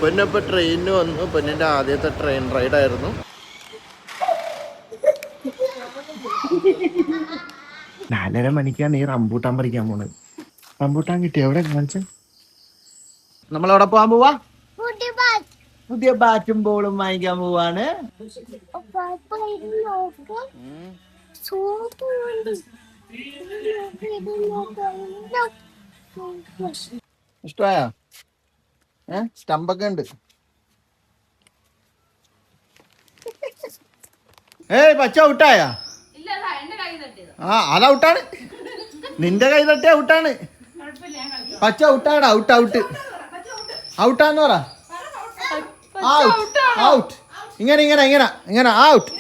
പൊന്നപ്പോൾ ട്രെയിനിന് വന്നു. പൊന്നിൻ്റെ ആദ്യത്തെ ട്രെയിൻ റൈഡായിരുന്നു. 4:30 മണിക്കാണ് ഈ റംബൂട്ടാൻ പറിക്കാൻ പോണത്. റംബൂട്ടാൻ കിട്ടി. എവിടെ കാണിച്ചു? നമ്മളവിടെ പോകാൻ പോവാ. പുതിയ ബാറ്റും ബോളും വാങ്ങിക്കാൻ പോവാണ്. ഇഷ്ടമായ സ്റ്റമ്പൊക്കെ ഉണ്ട്. പച്ച ഔട്ടായ? അത് ഔട്ടാണ്. നിന്റെ കൈ തട്ടിയ ഔട്ടാണ്. പച്ച ഔട്ടാടാ. ഔട്ട് ഔട്ടാന്ന് പറ. Out out. ഇങ്ങനെ ഔട്ട്.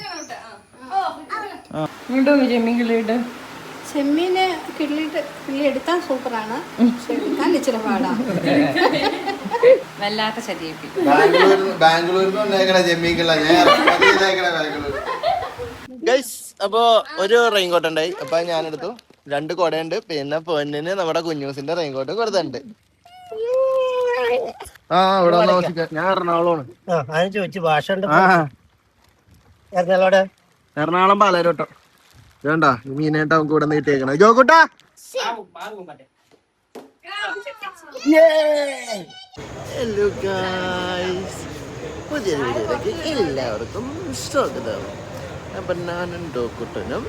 ചെമ്മീന് കിള്ളി എടുത്താൽ സൂപ്പറാണ്. എടുക്കാൻ ഇച്ചിരി പാടാണ്. വല്ലാത്ത ശരീരം. അപ്പൊ ഒരു റെയിൻകോട്ട് ഉണ്ടായി. അപ്പൊ ഞാനെടുത്തു. 2 കൊടയുണ്ട്. പിന്നെ പൊന്നിന് നമ്മുടെ കുഞ്ഞൂസിന്റെ റെയിൻകോട്ട് കൊടുത്തിട്ടുണ്ട്. ഇവിടെ ഞാൻ എറണാകുളമാണ്. എറണാകുളം പാലാരോട്ടോ. വേണ്ട മീനായിട്ട് അവൻ കൂടെ നീട്ടിയേക്കണ ജോക്കൂട്ടാ. ഹലോ ഗായ്സ്, പുതിയ വീഡിയോയിലേക്ക് എല്ലാവർക്കും സ്വാഗതം. അപ്പം ഞാനും ഡോക്കുട്ടനും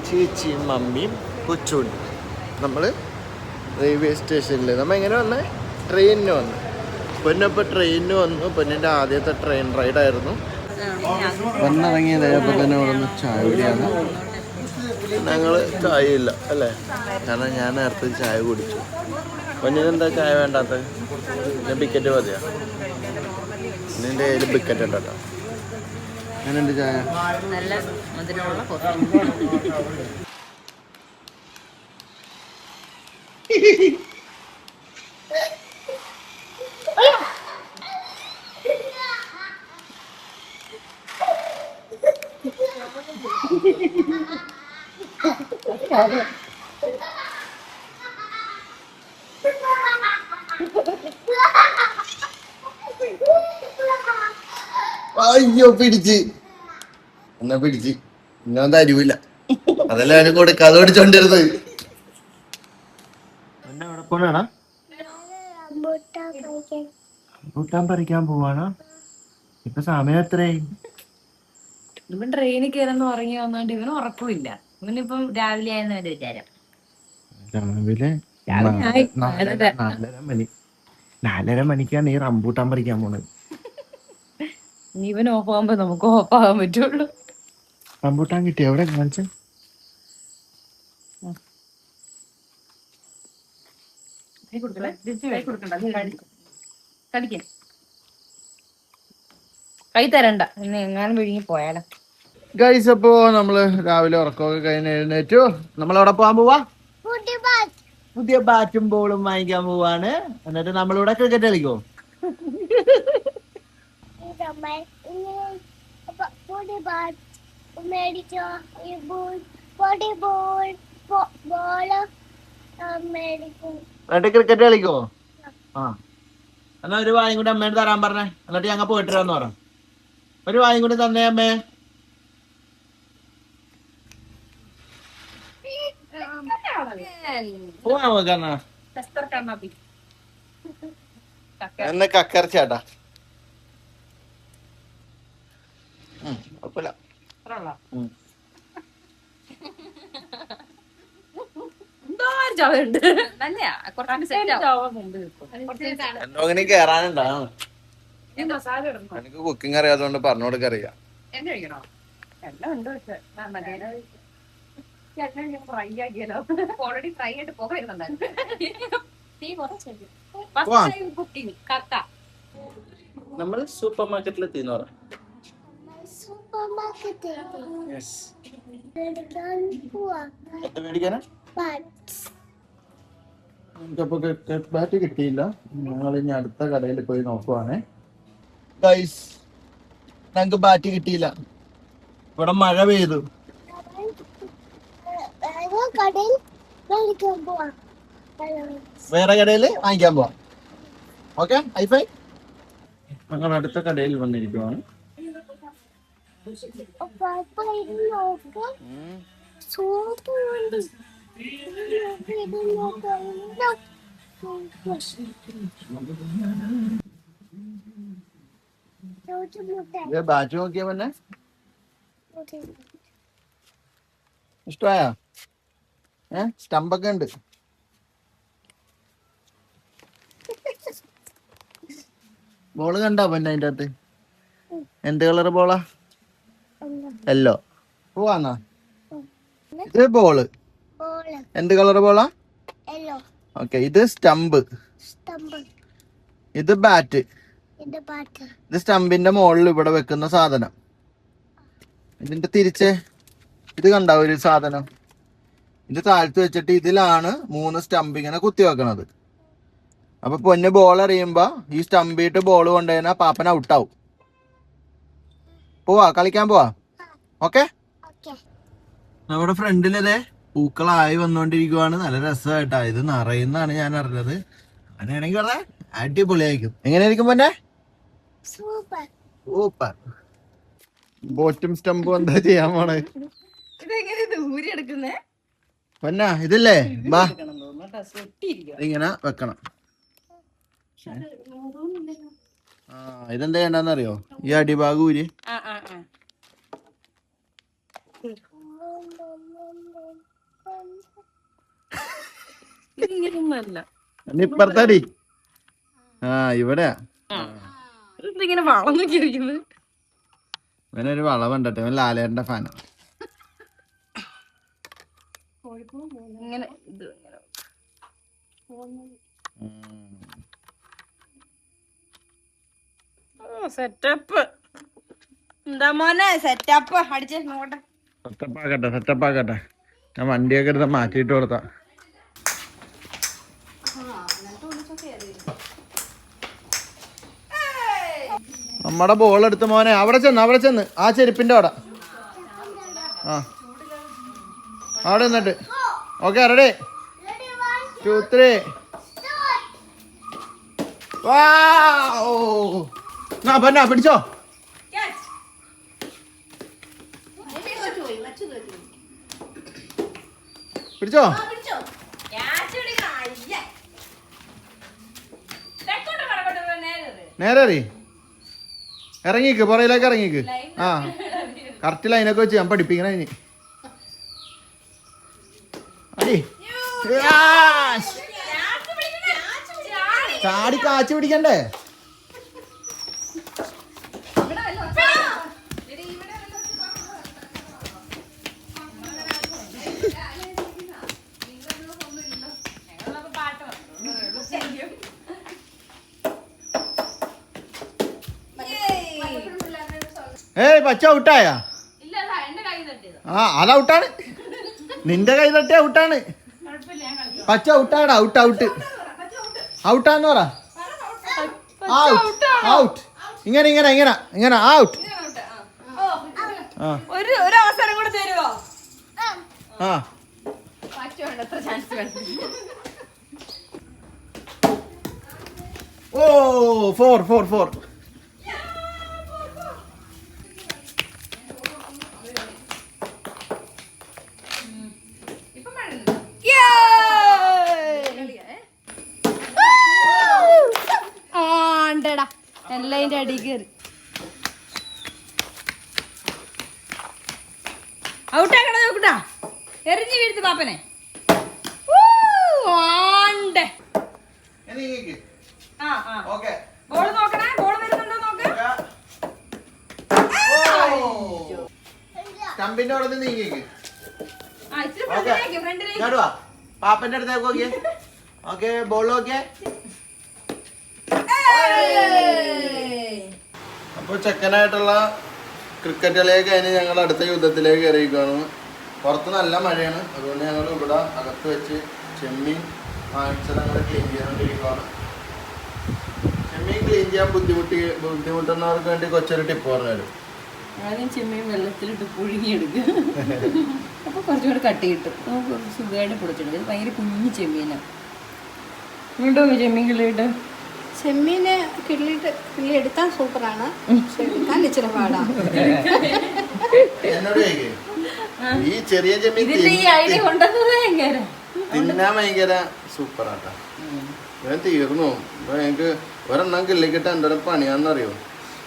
ചേച്ചിയും മമ്മിയും കൊച്ചുണ്ട്. നമ്മൾ റെയിൽവേ സ്റ്റേഷനിൽ നമ്മൾ എങ്ങനെ വന്നേ? ട്രെയിനിന് വന്നു. പൊന്നപ്പോൾ ട്രെയിനിന് വന്നു. പൊന്നിൻ്റെ ആദ്യത്തെ ട്രെയിൻ റൈഡായിരുന്നു. വന്നിറങ്ങിയതായപ്പോൾ തന്നെ ഇവിടെ നിന്ന് ചായ കുടിയാണ്. ഞങ്ങൾ ചായ ഇല്ല അല്ലേ, കാരണം ഞാൻ നേരത്തെ ചായ കുടിച്ചു. പൊന്നിനെന്താ ചായ വേണ്ടാത്ത? പിന്നെ ബിക്കറ്റ് മതിയാ? നിൻ്റെ കയ്യിൽ ബിക്കറ്റ് ഉണ്ട് കേട്ടോ. അങ്ങനെയുണ്ട് ചായ. നല്ല മധുരമുള്ള അയ്യോ പിടിച്ച് എന്നാ പിടിച്ച് ഇന്നൊന്നും തരൂല. അതല്ല അവന് കൊടുക്കാതെ പിടിച്ചോണ്ടിരുന്നത്. എന്നെ എവിടെ പോണാടാ? റംബൂട്ടാൻ പറിക്കാൻ പോവാണോ? ഇപ്പൊ സമയം എത്രയായി? ഇവൻ ട്രെയിനിൽ കയറുന്ന ഉറങ്ങി വന്നോണ്ട് ഇവന് ഉറക്കമില്ല. ഇവനിപ്പം രാവിലെ ആയെന്ന് എന്റെ വിചാരം. രാവിലെ 4:30 മണിക്കാണ് ഈ റംബൂട്ടാൻ പറിക്കാൻ പോണത്. ഇവൻ ഓഫ് ആകുമ്പോ നമുക്ക് ഓഫ് ആകാൻ പറ്റുള്ളൂ. റംബൂട്ടാൻ കിട്ടി. എവിടെ കാണിച്ചു? കൈ തരണ്ട, ഇന്ന് എങ്ങാനും വിഴുങ്ങി പോയാലോ. ഗൈസ്, അപ്പോ നമ്മള് രാവിലെ ഉറക്കമൊക്കെ കഴിഞ്ഞ് എഴുന്നേറ്റു. നമ്മളവിടെ പോകാൻ പോവാ. പുതിയ ബാറ്റും ബോളും വാങ്ങിക്കാൻ പോവാണ്. എന്നിട്ട് നമ്മളിവിടെ ക്രിക്കറ്റ് കളിക്കോ? എന്നിട്ട് ക്രിക്കറ്റ് കളിക്കോ? എന്നാ ഒരു വായും കൂടി അമ്മേന് തരാൻ പറഞ്ഞേ. എന്നിട്ട് ഞങ്ങൾ പോയിട്ടിരാന്ന് പറ. ഒരു വായും കൂടി തന്നേ അമ്മേ. എന്നെ കക്കറച്ചാട്ടാ. കുഴപ്പമില്ല. എന്തോങ്ങനെ കേറാനുണ്ടോ? എനിക്ക് കുക്കിംഗ് അറിയാത്തോണ്ട് പറഞ്ഞു കൊടുക്കറിയാം. നമ്മള് സൂപ്പർ മാർക്കറ്റിൽ എത്തിന്ന് പറയാം. ബാറ്റ് കിട്ടിയില്ല. ഞങ്ങൾ ഇനി അടുത്ത കടയിൽ പോയി നോക്കുവാണേ. ഗൈസ്, ഞങ്ങക്ക് ബാറ്റ് കിട്ടിയില്ല. ഇവിടെ മഴ പെയ്തു. വേറെ കടയിൽ വാങ്ങിക്കാൻ പോവാം. Okay, hi fi. ഞങ്ങൾ അടുത്ത കടയിൽ വന്നിരിക്കുവാണ്. ബാറ്റ് നോക്കിയ പിന്നെ ഇഷ്ടമായ സ്റ്റമ്പൊക്കെ ഉണ്ട്. ബോള് കണ്ടോ പിന്നെ അതിന്റെ അകത്ത്? എന്ത് കളർ ബോളാ? യെല്ലോ. പോവാന്നാ? ഇത് ബോള് എന്ത് കളർ ബോളാ? ഓക്കെ. ഇത് സ്റ്റമ്പ്. ഇത് ബാറ്റ്. ഇത് സ്റ്റമ്പിന്റെ മുകളിൽ ഇവിടെ വെക്കുന്ന സാധനം. ഇതിന്റെ തിരിച്ച് ഇത് കണ്ട ഒരു സാധനം, ഇത് താഴ്ത്തി വെച്ചിട്ട് ഇതിലാണ് 3 സ്റ്റമ്പ് ഇങ്ങനെ കുത്തി വെക്കണത്. അപ്പൊ പൊന്ന് ബോൾ എറിയുമ്പോ ഈ സ്റ്റമ്പിട്ട് ബോൾ കൊണ്ടുകഴിഞ്ഞാൽ പാപ്പൻ ഔട്ടാവും. പോവാ, കളിക്കാൻ പോവാ. ഓക്കെ. നമ്മുടെ ഫ്രണ്ടിലതേ പൂക്കളായി വന്നോണ്ടിരിക്കുവാണ്. നല്ല രസമായിട്ടാ. ഇത് നിറയുന്നാണ് ഞാൻ അറിഞ്ഞത്. അങ്ങനെയാണെങ്കിൽ പറഞ്ഞ അടിപൊളിയായിരിക്കും. എങ്ങനെയായിരിക്കും പൊന്നെ? സൂപ്പർ. ബോട്ടും സ്റ്റമ്പും എന്താ ചെയ്യാൻ പോണേ? പൊന്ന ഇതില്ലേ, ബാ ഇങ്ങനെ വെക്കണം. ഇതെന്താ ചെയ്യണ്ടെന്നറിയോ? ഈ അടിഭാഗം ഊരി ഇപ്പുറത്തടി. ഇവിടെയാ ഇങ്ങനെ വളർന്നിരിക്കുന്നത്. ഇവനൊരു വളവുണ്ടട്ടെ. ഇവൻ ലാലേട്ടന്റെ ഫാനാണ്. സെറ്റപ്പ് എന്താ മോനെ? സെറ്റപ്പ് അടിച്ചേ നോട്ടെ. സെറ്റപ്പാക്കട്ടെ. ഞാൻ വണ്ടിയൊക്കെ എടുത്ത് മാറ്റിയിട്ട് കൊടുത്താ. നമ്മടെ ബോൾ എടുത്ത് മോനെ അവിടെ ചെന്ന് ആ ചെരുപ്പിന്റെ അവിടെ അവിടെ നിന്നിട്ട്. Okay, ready? 2, 3. പന്ന പിടിച്ചോ. പിടിച്ചോ. നേരെ എറി. ഇറങ്ങിക്ക്, പുറയിലേക്ക് ഇറങ്ങിക്ക്. കറക്റ്റ് ലൈനൊക്കെ വെച്ച് ഞാൻ പഠിപ്പിക്കണ. ഇനി അടി ചാടി കാച്ചു പിടിക്കണ്ടേ? പച്ച ഔട്ടായ? അത് ഔട്ടാണ്. നിന്റെ കൈ തട്ടി ഔട്ടാണ്. പച്ച ഔട്ടാണ്. ഔട്ടാന്ന് പറ. ഔട്ട്. ഇങ്ങനെ ഔട്ട്. ഒരു അവസരം കൂടെ തരുമോ? ഓ 4. എല്ലാം അടി കയറി ഔട്ടാക്കണ നോക്കട്ടാ. എറിഞ്ഞു വീഴ്ത്തു പാപ്പനെ. ബോള് നോക്കണേ, ബോള് വരുന്നുണ്ടോ നോക്ക്. സ്റ്റമ്പിന്റെ അവിടെ നിന്ന് നീങ്ങിക്ക്. ഫ്രണ്ടിലേക്ക് പാപ്പന്റെ അടുത്തേക്ക് നോക്കിയേ. ഓക്കെ, ബോൾ നോക്കിയേ. അപ്പൊ ചെക്കനായിട്ടുള്ള ക്രിക്കറ്റ് കളിയൊക്കെ കഴിഞ്ഞ് ഞങ്ങൾ അടുത്ത യുദ്ധത്തിലേക്ക് കയറിയിരിക്കുകയാണ്. പുറത്ത് നല്ല മഴയാണ്. അതുകൊണ്ട് ഞങ്ങൾ ഇവിടെ അകത്ത് വെച്ച് ചെമ്മീൻ വാങ്ങിച്ചത് അങ്ങനെ ക്ലീൻ ചെയ്യാണ്ടിരിക്കുകയാണ്. ചെമ്മീൻ ക്ലീൻ ചെയ്യാൻ ബുദ്ധിമുട്ടുന്നവർക്ക് വേണ്ടി കൊച്ചൊരു ടിപ്പ് പറഞ്ഞുതരും. ആദ്യം ചെമ്മീൻ വെള്ളത്തിലിട്ട് പുഴുങ്ങിയെടുക്കുക. അപ്പോൾ കുറച്ചുകൂടെ കട്ടി കിട്ടും. നമുക്ക് സുഖമായിട്ട് പൊടിച്ചെടുക്കും. ഇത് ഭയങ്കര കുഞ്ഞു ചെമ്മീനാണ്. വീണ്ടോ ചെമ്മീൻ കിള്ളിയിട്ട്? ചെമ്മീനെ കിള്ളിയിട്ട് പുള്ളി എടുക്കാൻ സൂപ്പറാണ്, പക്ഷെ എടുക്കാൻ ഇച്ചിരി പാടാണ്. എന്നോട് ചോദിക്ക്, ഈ ചെറിയ ചെമ്മീൻ ഇതിന്റെ ഈ ഐഡിയ കൊണ്ടുവന്നത് ഭയങ്കര തിന്നാൻ ഭയങ്കര സൂപ്പറാട്ടാ. ഞാൻ തീർന്നു. അപ്പൊ എനിക്ക് ഒരെണ്ണം കിള്ളിക്കിട്ട് എൻ്റെ ഒരു പണിയാന്നറിയോ.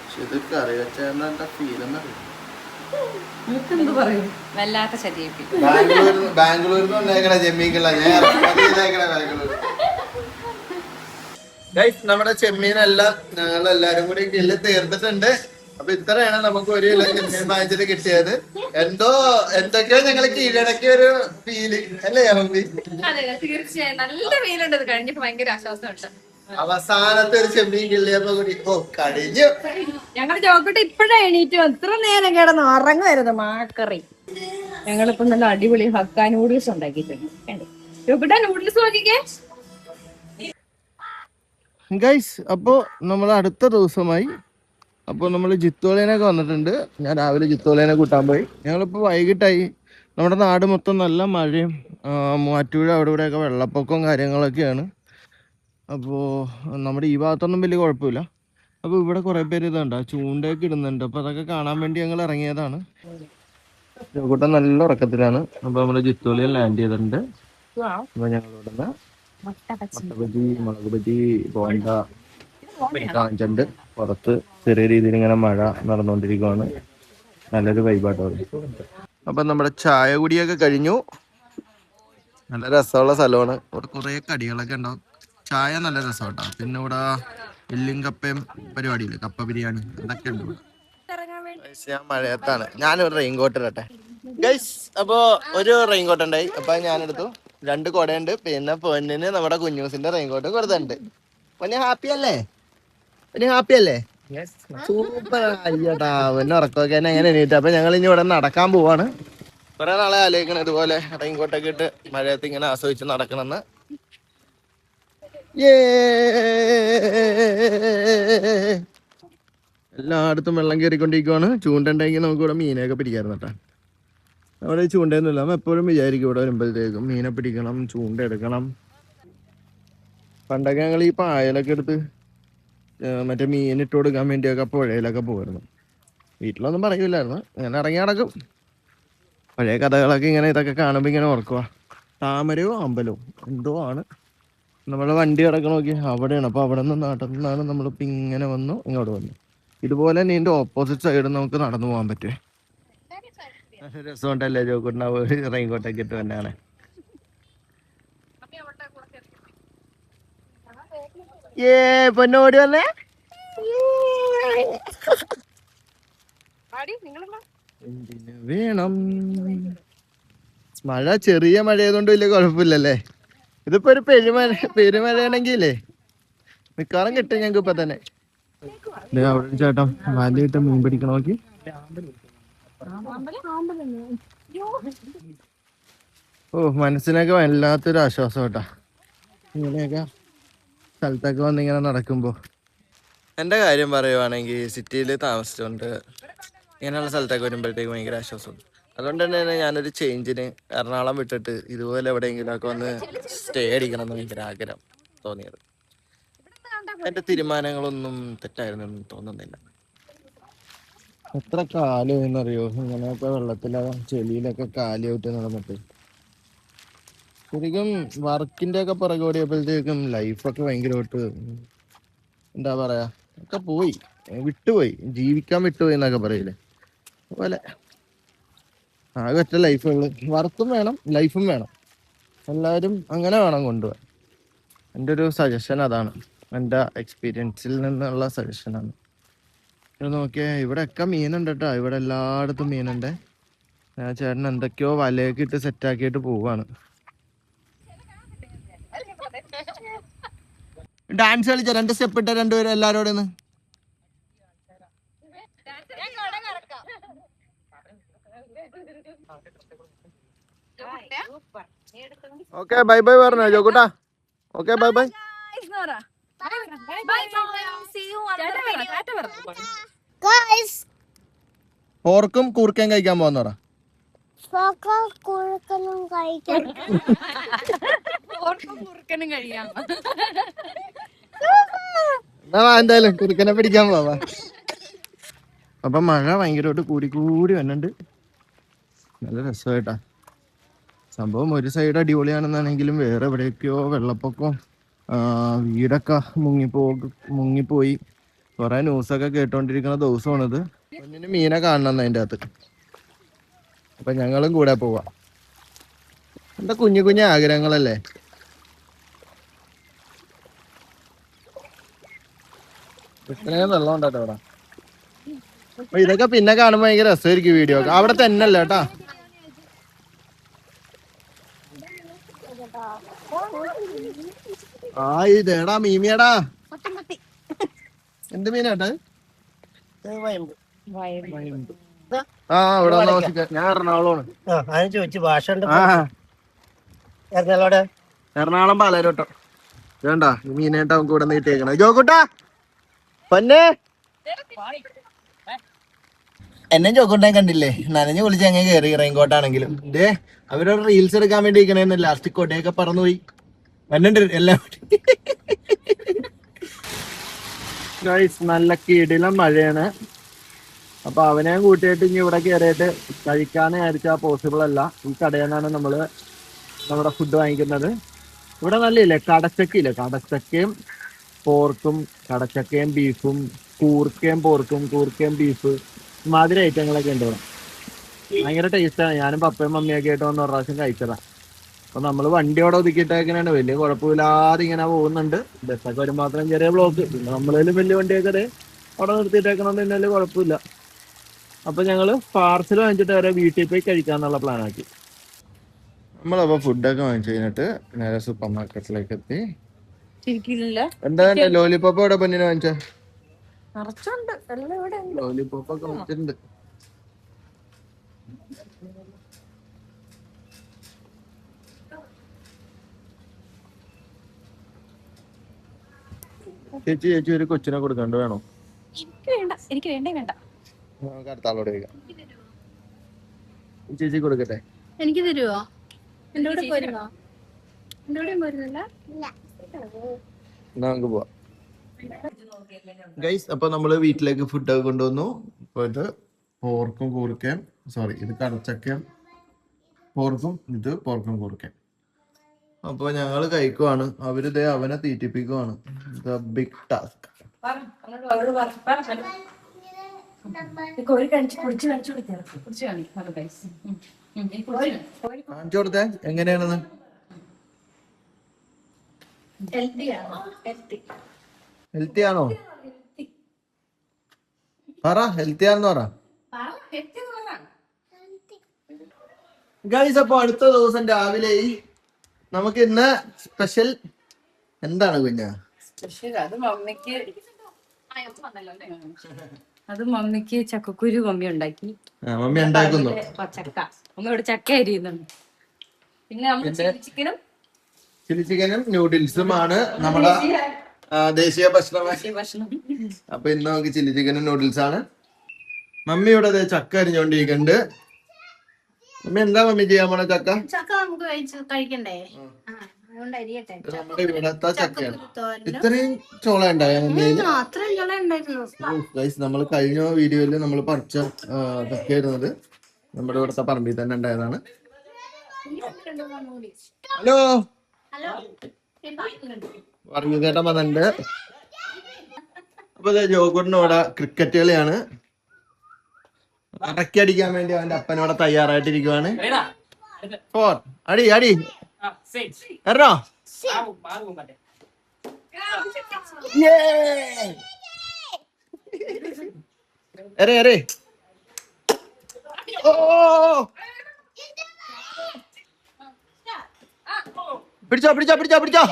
പക്ഷെ ഇത് കറി വെച്ചാൽ ഫീലെന്നറിയോ. എന്ത് പറയും, വല്ലാത്ത ശരീരം. ബാംഗ്ലൂരിൽ നിന്ന് വന്നേക്കണ ചെമ്മീൻകിള്ള ഞാൻ ബാംഗ്ലൂർ. നമ്മുടെ ചെമ്മീനെല്ലാം ഞങ്ങൾ എല്ലാരും കൂടി കിള്ളി തീർത്തിട്ടുണ്ട്. അപ്പൊ ഇത്രയാണ് നമുക്ക് 1 കിലോ ചെമ്മീൻ വാങ്ങിച്ചിട്ട് കിട്ടിയത്. എന്തൊക്കെയോ ഞങ്ങൾ കീഴടക്കിയ ഒരു ഫീലിംഗ് അല്ലേ അമ്മി? അതെ തീർച്ചയായും നല്ല വെയിലുണ്ട്. ഇത് കഴിഞ്ഞപ്പോ ഭയങ്കര ആശ്വാസമുണ്ട്. അവസാനത്തെ ഒരു ചെമ്മീൻ കിള്ളിയപ്പോ കൂടി കടിഞ്ഞു. ഞങ്ങൾ ചോക്കട്ടെ ഇപ്പഴാ എണീറ്റു. എത്ര നേരം കിടന്ന് ഉറങ്ങുമായിരുന്നു മാക്കറി. ഞങ്ങളിപ്പോ നല്ല അടിപൊളി ഹക്ക നൂഡിൽസ് ഉണ്ടാക്കിയിട്ടുണ്ട്. ചോക്കട്ടെ നൂഡിൽസ് നോക്കിക്കേ ഗൈസ്. അപ്പോൾ നമ്മൾ അടുത്ത ദിവസമായി. അപ്പോൾ നമ്മൾ ജിത്തോളേനൊക്കെ വന്നിട്ടുണ്ട്. ഞാൻ രാവിലെ ജിത്തോളേനെ കൂട്ടാൻ പോയി. ഞങ്ങളിപ്പോൾ വൈകിട്ടായി. നമ്മുടെ നാട് മൊത്തം നല്ല മഴയും മൂവാറ്റുപുഴ അവിടെ ഇവിടെയൊക്കെ വെള്ളപ്പൊക്കവും കാര്യങ്ങളൊക്കെയാണ്. അപ്പോൾ നമ്മുടെ ഈ ഭാഗത്തൊന്നും വലിയ കുഴപ്പമില്ല. അപ്പോൾ ഇവിടെ കുറേ പേര് ഇതുണ്ട് ചൂണ്ടയൊക്കെ ഇടുന്നുണ്ട്. അപ്പോൾ അതൊക്കെ കാണാൻ വേണ്ടി ഞങ്ങൾ ഇറങ്ങിയതാണ്. കൂട്ടം നല്ല ഉറക്കത്തിലാണ്. അപ്പോൾ നമ്മൾ ജിത്തോളിയിൽ ലാൻഡ് ചെയ്തിട്ടുണ്ട്. അപ്പോൾ ഞങ്ങൾ ഇവിടുന്ന് മുട്ടബജി, മുളക് ബജി, ബോണ്ട കാഞ്ചണ്ട് പുറത്ത് ചെറിയ രീതിയിൽ ഇങ്ങനെ മഴ നടന്നുകൊണ്ടിരിക്കുകയാണ്. നല്ലൊരു വൈബാട്ടോ. അപ്പം നമ്മുടെ ചായ കുടിയൊക്കെ കഴിഞ്ഞു. നല്ല രസമുള്ള സ്ഥലമാണ്. ഇവിടെ കുറേ കടികളൊക്കെ ഉണ്ടാവും. ചായ നല്ല രസമാട്ടോ. പിന്നെ ഇവിടെ എല്ലും കപ്പയും പരിപാടിയില്ലേ, കപ്പ ബിരിയാണി അതൊക്കെ ഉണ്ട് ഇവിടെ. ഞാൻ മഴയത്താണ്. ഞാനൊരു റെയിൻകോട്ട് ഇടട്ടെ ഗൈസ്. അപ്പോ ഒരു റെയിൻകോട്ട് ഉണ്ടായി. അപ്പൊ ഞാനെടുത്തു. 2 കുടയുണ്ട്. പിന്നെ പൊന്നിന് നമ്മുടെ കുഞ്ഞൂസിന്റെ റെയിൻകോട്ട് കൊടുത്തിട്ടുണ്ട്. പൊന്നെ ഹാപ്പി അല്ലേ? പൊന്നെ ഹാപ്പി അല്ലേ? സൂപ്പർ. അയ്യട്ടാ പൊന്നെ ഉറക്കമൊക്കെ എന്നെ എങ്ങനെ എണീറ്റ്. അപ്പൊ ഞങ്ങൾ ഇനി ഇവിടെ നടക്കാൻ പോവാണ്. കുറെ നാളെ ആലോചിക്കണം ഇതുപോലെ റെയിൻകോട്ടൊക്കെ ഇട്ട് മഴയത്ത് ഇങ്ങനെ ആസ്വദിച്ച് നടക്കണമെന്ന്. എല്ലായിടത്തും വെള്ളം കയറിക്കൊണ്ടിരിക്കുവാണ്. ചൂണ്ടുണ്ടെങ്കിൽ നമുക്ക് ഇവിടെ മീനൊക്കെ പിടിക്കാറുണ്ട് കേട്ടോ. അവിടെ ചൂണ്ടയൊന്നുമില്ല. നമ്മൾ എപ്പോഴും വിചാരിക്കും ഇവിടെ വരുമ്പോഴത്തേക്കും മീനെ പിടിക്കണം, ചൂണ്ട എടുക്കണം. പണ്ടൊക്കെ ഞങ്ങൾ ഈ പായലൊക്കെ എടുത്ത് മറ്റേ മീനിട്ട് കൊടുക്കാൻ വേണ്ടിയൊക്കെ പുഴയിലൊക്കെ പോകുമായിരുന്നു. വീട്ടിലൊന്നും പറയൂലായിരുന്നു. ഇങ്ങനെ ഇറങ്ങി നടക്കും. പഴയ കഥകളൊക്കെ ഇങ്ങനെ ഇതൊക്കെ കാണുമ്പോൾ ഇങ്ങനെ ഓർക്കുക. താമരയോ അമ്പലവും എന്തോ ആണ്. നമ്മളെ വണ്ടി കിടക്കണ നോക്കി അവിടെയാണ്. അപ്പോൾ അവിടെ നിന്ന് നാട്ടിൽ നിന്നാണ് നമ്മളിപ്പോൾ ഇങ്ങനെ വന്നു ഇങ്ങോട്ട് വന്നു. ഇതുപോലെ തന്നെ ഇതിൻ്റെ ഓപ്പോസിറ്റ് സൈഡ് നമുക്ക് നടന്നു പോകാൻ പറ്റുമേ. രസമുണ്ടല്ലേ ജോക്കുണ്ടാവും ഒരു റെയിൻകോട്ടൊക്കെ ഇട്ട് തന്നെയാണ്. പൊന്നോടി വന്നേ. വേണം മഴ. ചെറിയ മഴയായതുകൊണ്ട് വലിയ കുഴപ്പമില്ലല്ലേ. ഇതിപ്പോ ഒരു പെരുമഴയാണെങ്കിലേ മിക്കവാറും കിട്ടും ഞങ്ങൾക്ക് ഇപ്പൊ തന്നെ. അവിടെ ചേട്ടൻ വലയിട്ട് മീൻ പിടിക്കണ നോക്കി. മനസ്സിനൊക്കെ വല്ലാത്തൊരു ആശ്വാസം കേട്ടാ ഇങ്ങനെയൊക്കെ സ്ഥലത്തൊക്കെ വന്നിങ്ങനെ നടക്കുമ്പോ. എൻ്റെ കാര്യം പറയുവാണെങ്കിൽ സിറ്റിയിൽ താമസിച്ചുകൊണ്ട് ഇങ്ങനെയുള്ള സ്ഥലത്തൊക്കെ വരുമ്പോഴത്തേക്ക് ഭയങ്കര ആശ്വാസം. അതുകൊണ്ട് തന്നെ ഞാനൊരു ചേഞ്ചിന് എറണാകുളം വിട്ടിട്ട് ഇതുപോലെ എവിടെയെങ്കിലും ഒക്കെ വന്ന് സ്റ്റേ അടിക്കണം എന്ന് ഭയങ്കര ആഗ്രഹം തോന്നിയത്. എൻ്റെ തീരുമാനങ്ങളൊന്നും തെറ്റായിരുന്നെന്ന് തോന്നുന്നില്ല. എത്ര കാലം എന്നറിയോ ഇങ്ങനെയൊക്കെ വെള്ളത്തിലോ ചെളിയിലൊക്കെ കാലിയായിട്ട് നടന്നിട്ട്. ശരിക്കും വർക്കിന്റെ ഒക്കെ പുറകെ ഓടിയപ്പോഴത്തേക്കും ലൈഫൊക്കെ ഭയങ്കരമായിട്ട് എന്താ പറയാ ഒക്കെ പോയി, വിട്ടുപോയി, ജീവിക്കാൻ വിട്ടുപോയി എന്നൊക്കെ പറയില്ലേ അതുപോലെ. ആകെ ഒറ്റ ലൈഫുള്ളു. വർക്കും വേണം ലൈഫും വേണം. എല്ലാവരും അങ്ങനെ വേണം കൊണ്ടുപോകാൻ. എൻ്റെ ഒരു സജഷൻ അതാണ്. എൻ്റെ എക്സ്പീരിയൻസിൽ നിന്നുള്ള സജഷനാണ്. നോക്കിയാൽ ഇവിടെയൊക്കെ മീനുണ്ട് കേട്ടോ. ഇവിടെ എല്ലായിടത്തും മീനുണ്ട്. ചേട്ടൻ എന്തൊക്കെയോ വലയൊക്കെ ഇട്ട് സെറ്റാക്കിയിട്ട് പോവാണ്. ഡാൻസ് കളിച്ച 2 സ്റ്റെപ്പ് ഇട്ട 2 പേരും എല്ലാരോടും ഒന്ന്. ഓക്കെ ബൈ ബൈ പറഞ്ഞോ ജോക്കുട്ടാ. Okay bye bye. പോർക്കും കൂർക്കയും കഴിക്കാൻ പോകുന്നോടാ. എന്തായാലും കുറുക്കനെ പിടിക്കാൻ പോവാ. അപ്പൊ മഴ ഭയങ്കരമായിട്ട് കൂടി വന്നുണ്ട്. നല്ല രസമായിട്ടാ സംഭവം. ഒരു സൈഡ് അടിപൊളിയാണെന്നാണെങ്കിലും വേറെ എവിടെയൊക്കെയോ വെള്ളപ്പൊക്കം, വീടൊക്കെ മുങ്ങിപ്പോയി. കുറെ ന്യൂസൊക്കെ കേട്ടോണ്ടിരിക്കുന്ന ദിവസമാണിത്. കുഞ്ഞിന് മീനെ കാണണം അതിൻ്റെ അകത്ത്. അപ്പൊ ഞങ്ങളും കൂടെ പോവാ. എന്താ കുഞ്ഞു കുഞ്ഞു ആഗ്രഹങ്ങളല്ലേ. ഇത്രയും വെള്ളം ഉണ്ടാട്ടോ അവിടെ. അപ്പൊ ഇതൊക്കെ പിന്നെ കാണുമ്പോ ഭയങ്കര രസമായിരിക്കും വീഡിയോ ഒക്കെ. അവിടെ തന്നെ അല്ലേ കേട്ടാ. ഇതേടാ മീമിയടാ. എന്ത് മീനാട്ടാ? ഇവിടെ ഞാൻ എറണാകുളമാണ്. ചോദിച്ചു ഭാഷ എറണാകുളം പാലാരോട്ടോ. വേണ്ട മീനായിട്ട് നമുക്ക് ഇവിടെ നീട്ടിയേക്കണേ. ജോക്കൂട്ടാ പൊന്നെ എന്നെ ചോക്കൂട്ടാൻ കണ്ടില്ലേ? നനഞ്ഞു കുളിച്ച് അങ്ങ് കയറി റെയിൻകോട്ടാണെങ്കിലും. ഇതേ അവരോട് റീൽസ് എടുക്കാൻ വേണ്ടി ഇരിക്കണേന്ന് ലാസ്റ്റ് കൊടയൊക്കെ പറന്നുപോയി. വന്നിട്ട് എല്ലാം നല്ല കിടിലം മഴയാണ്. അപ്പൊ അവനെ കൂട്ടിയിട്ട് ഇനി ഇവിടെ കയറിയിട്ട് കഴിക്കാന്ന് വിചാരിച്ചാൽ പോസിബിൾ അല്ല. ഈ കടയിൽ നിന്നാണ് നമ്മുടെ ഫുഡ് വാങ്ങിക്കുന്നത്. ഇവിടെ നല്ലില്ലേ കടച്ചക്കയില്ലേ, കടച്ചക്കയും പോർക്കും, കടച്ചക്കയും ബീഫും, കൂർക്കയും പോർക്കും, കൂർക്കയും ബീഫ്, ഇമാതിരി ഐറ്റങ്ങളൊക്കെ ഉണ്ട് ഇവിടെ. ഭയങ്കര ടേസ്റ്റാണ്. ഞാനും പപ്പയും മമ്മിയൊക്കെ ആയിട്ട് വന്ന ഒരു പ്രാവശ്യം കഴിച്ചതാ. അപ്പൊ നമ്മള് വണ്ടിയോടെ ഒതുക്കിയിട്ടേക്കണാണ്. വലിയ കുഴപ്പമില്ലാതെ ഇങ്ങനെ പോകുന്നുണ്ട്. ബസ്സൊക്കെ വരും മാത്രം ചെറിയ ബ്ലോക്ക്. പിന്നെ നമ്മളേലും വലിയ വണ്ടിയൊക്കെ അവിടെ നിർത്തിയിട്ടേക്കണമെന്ന് തന്നെ വലിയ കുഴപ്പമില്ല. അപ്പൊ ഞങ്ങള് പാർസൽ വാങ്ങിച്ചിട്ട് വരെ വീട്ടിൽ പോയി കഴിക്കാന്നുള്ള പ്ലാൻ ആക്കി. നമ്മളപ്പോ ഫുഡൊക്കെ വാങ്ങിച്ചു കഴിഞ്ഞിട്ട് നേരെ സൂപ്പർ മാർക്കറ്റിലേക്ക് എത്തി. എന്താ ലോലിപോപ്പ് ഇവിടെ പൊന്നിനെ വാങ്ങിച്ച? ലോലിപോപ്പ് ഒക്കെ വാങ്ങിച്ചിട്ടുണ്ട്. ചേച്ചി ഒരു കൊച്ചിനെ കൊടുക്കണ്ട വേണോ? എനിക്ക് വേണ്ട. അടുത്ത ആളോട് ചോദിക്കാം. ചേച്ചി കൊടുക്കട്ടെ? എനിക്ക് തരുവോ? എന്റെ കൂടെ പോരുന്നോ? എന്റെ കൂടെ പോരുന്നില്ല. നമുക്ക് പോവാം ഗൈസ്. അപ്പൊ നമ്മള് വീട്ടിലേക്ക് ഫുഡൊക്കെ കൊണ്ടുവന്നു. ഇപ്പൊ ഇത് പോർക്കും കൂർക്കയും, സോറി ഇത് കടച്ചക്കയും പോർക്കും, ഇത് പോർക്കും കൂർക്കയും. അപ്പൊ ഞങ്ങള് കഴിക്കുവാണ്. അവരിതേ അവനെ തീറ്റിപ്പിക്കുവാണ്. Big task. കാണിച്ചു കൊടുത്തേ എങ്ങനെയാണെന്ന്. ഹെൽത്തി ആണോ? പറ ഹെൽത്തി ആണെന്ന് പറ ഗൈസ്. അപ്പൊ അടുത്ത ദിവസം രാവിലെ നമുക്ക് ഇന്ന് സ്പെഷ്യൽ എന്താണ് കുഞ്ഞ? അത് മമ്മിക്ക് ചക്കക്കുരു മമ്മി ഉണ്ടാക്കി. മമ്മി ഉണ്ടാക്കുന്നു. ചക്ക മമ്മി ഇവിടെ ചക്ക അരിയുന്നുണ്ട്. പിന്നെ ചില്ലി ചിക്കനും നൂഡിൽസുമാണ് നമ്മുടെ ദേശീയ ഭക്ഷണം. അപ്പൊ ഇന്ന് നമുക്ക് ചില്ലി ചിക്കനും നൂഡിൽസ് ആണ്. മമ്മി ഇവിടെ ചക്ക അരിഞ്ഞോണ്ടിരിക്കുന്നുണ്ട്. മമ്മി എന്താ മമ്മി ചെയ്യാൻ പോണ? ചക്ക നമുക്ക് കഴിക്കണ്ടേ? നമ്മുടെ ഇവിടത്തെ ചക്കയാണ്. ഇത്രയും ചോള ഉണ്ടായ നമ്മൾ കഴിഞ്ഞ വീഡിയോയില് നമ്മൾ പറിച്ച ചക്കയായിരുന്നത്. നമ്മുടെ ഇവിടുത്തെ പറമ്പിൽ തന്നെ ഉണ്ടായതാണ്. ഹലോ പറഞ്ഞേട്ടൻ വന്നിട്ടുണ്ട്. അപ്പൊ ജോഗുട്ടിനോടെ ക്രിക്കറ്റ് കളിയാണ്. അടക്കി അടിക്കാൻ വേണ്ടി അവന്റെ അപ്പനോടെ തയ്യാറായിട്ടിരിക്കുവാണ്. അടി അടി എറോ. അരേ ഓ പിടിച്ചോ.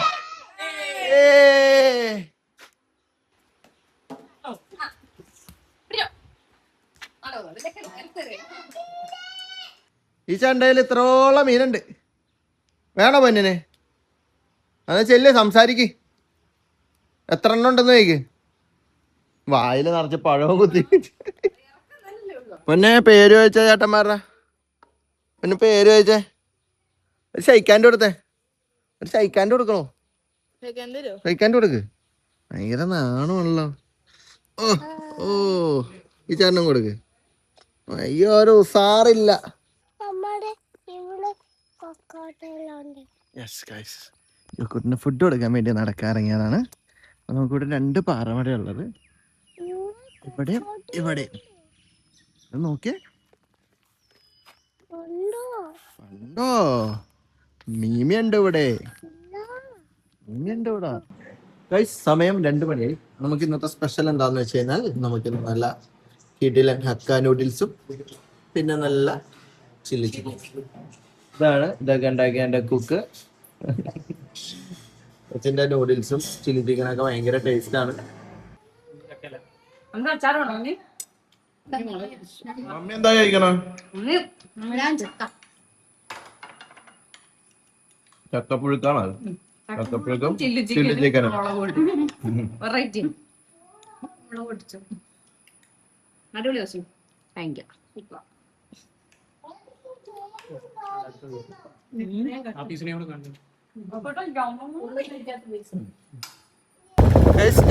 ഈ ചണ്ടയിൽ ഇത്രോളം മീനുണ്ട്. വേണോ പൊന്നിനെ? അത് ചെല്ല് സംസാരിക്ക്. എത്ര എണ്ണം ഉണ്ടെന്ന് ചോദിക്ക്. വായില് നിറച്ച് പഴവും കുത്തി. പൊന്നെ പേര് ചോദിച്ച ചേട്ടന്മാരുടെ പൊന്നെ പേര് ചോദിച്ചേ. ഒരു ഷൈക്കാൻ്റെ കൊടുത്തേ. ഒരു ഷൈക്കാൻ്റെ കൊടുക്കണോ? ഷൈക്കാൻ്റെ കൊടുക്ക്. ഭയങ്കര നാണമല്ലോ. ഓ ഓ ഈ ചേട്ടനും കൊടുക്ക്. അയ്യോ ഒരു ഉസാറില്ല. യൂക്കുട്ടിന് ഫുഡ് കൊടുക്കാൻ വേണ്ടി നടക്കാറിങ്ങിയതാണ്. നമുക്കിവിടെ 2 പാറമട ഉള്ളത്. ഇവിടെ ഇവിടെ നോക്കിയേ. ഉണ്ടോ? മീമിയുണ്ട് ഇവിടെ. മീമിയുണ്ട് ഇവിടെ. ഗൈസ് സമയം 2 മണിയായി. നമുക്ക് ഇന്നത്തെ സ്പെഷ്യൽ എന്താന്ന് വെച്ച് കഴിഞ്ഞാൽ നമുക്ക് നല്ല കിടിലൻ ഹക്ക നൂഡിൽസും പിന്നെ നല്ല ചില്ലി ചിക്കൻ. ഇതൊക്കെ ഉണ്ടാക്കിയ എൻ്റെ കുക്ക്. കൊച്ചിൻ്റെ നൂഡിൽസും ചില്ലി ചിക്കനൊക്കെ ഭയങ്കര ടേസ്റ്റാണ്. മമ്മി എന്താ കഴിക്കണം? ചക്കപ്പുഴുക്കാണോ? ചക്കപ്പുഴുക്കും ചില്ലി ചിക്കനും. വെറൈറ്റി അടിപൊളി ദിവസം. Thank you.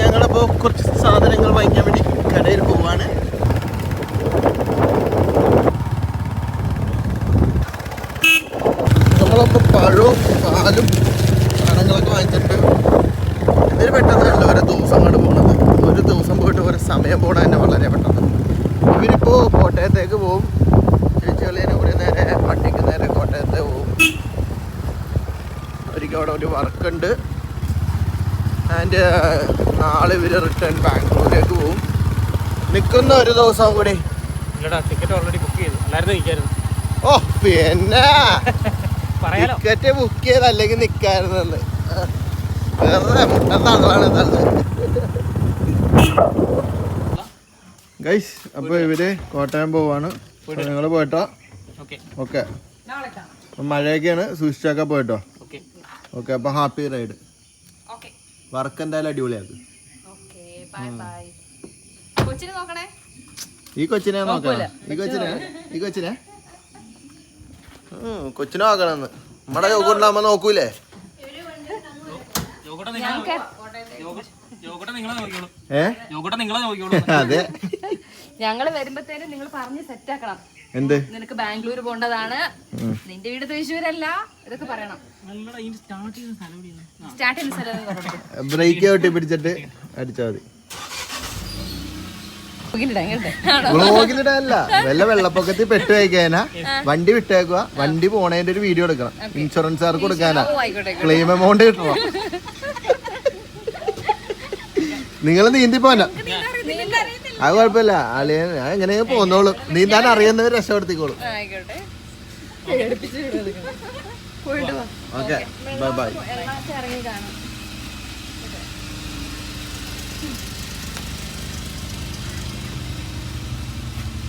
ഞങ്ങളിപ്പോ കുറച്ച് സാധനങ്ങൾ വാങ്ങിക്കാൻ വേണ്ടി കടയിൽ പോവാണ്. നമ്മളപ്പോ പഴവും പാലും സാധനങ്ങളൊക്കെ വാങ്ങിച്ചിട്ട് ഇതിന് പെട്ടെന്നല്ല ഒരു ദിവസം അങ്ങോട്ട് പോണത്. ഒരു ദിവസം പോയിട്ട് ഒരു സമയം പോണ തന്നെ വളരെ പെട്ടെന്ന്. ഇവരിപ്പോ കോട്ടയത്തേക്ക് പോവും. ചേച്ചികളിനെ കൂടി നേരെ വണ്ടിക്ക് നേരെ കോട്ടയത്ത് പോവും. അവർക്ക് അവിടെ ഒരു വർക്കുണ്ട്. ആൻഡ് നാളെ ഇവർ റിട്ടേൺ ബാംഗ്ലൂരിലേക്ക് പോവും. നിൽക്കുന്ന ഒരു ദിവസം കൂടി. ടിക്കറ്റ് ഓൾറെഡി ബുക്ക് ചെയ്തു. എല്ലാവരും ഓ പിന്നെ ടിക്കറ്റ് ബുക്ക് ചെയ്ത് അല്ലെങ്കിൽ നിൽക്കായിരുന്നത് വേറെ മുട്ടത്താളാണ്. ഗൈസ് അപ്പൊ ഇവര് കോട്ടയം പോവാണ്. നിങ്ങള് പോയിട്ടോ? ഓക്കെ. മഴയൊക്കെയാണ്, സൂക്ഷിച്ചൊക്കെ പോയിട്ടോ? ഓക്കെ. അപ്പൊ ഹാപ്പി റൈഡ്. വർക്ക് എന്തായാലും അടിപൊളിയാക്കും. ഈ കൊച്ചിനെ നോക്കണം. ഈ കൊച്ചിനെ കൊച്ചിനെ നോക്കണമെന്ന് നമ്മടെ യോഗുണ്ടാകുമ്പോ നോക്കൂലേ? അതെ. ഞങ്ങള് വരുമ്പത്തേനും നിങ്ങൾ പറഞ്ഞ് സെറ്റ് ആക്കണം. എന്ത്? നിനക്ക് ബാംഗ്ലൂർ പോണ്ടതാണ്, നിന്റെ വീട് തൃശ്ശൂരല്ല, ഇതൊക്കെ പറയണം. സ്റ്റാർട്ട് ചെയ്യുന്ന സ്ഥലം ബ്രേക്ക് ഒട്ടി പിടിച്ചിട്ട് അടിച്ചാ മതി. ബ്ലോഗിലിടല്ല, വല്ല വെള്ളപ്പൊക്കത്തിൽ പെട്ടു വയ്ക്കാനാ വണ്ടി വിട്ടേക്കുക. വണ്ടി പോണേന്റെ ഒരു വീഡിയോ എടുക്കണം. ഇൻഷുറൻസുകാർക്ക് കൊടുക്കാനാ. ക്ലെയിം എമൗണ്ട് കിട്ടണം. നിങ്ങൾ നീന്തി പോന അത് കുഴപ്പമില്ല. ആളിയ എങ്ങനെയാ പോന്നോളും. നീന്താൻ അറിയുന്നവർ രക്ഷപ്പെടുത്തിക്കോളും. Okay bye by.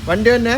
വണ്ടി തന്നെ.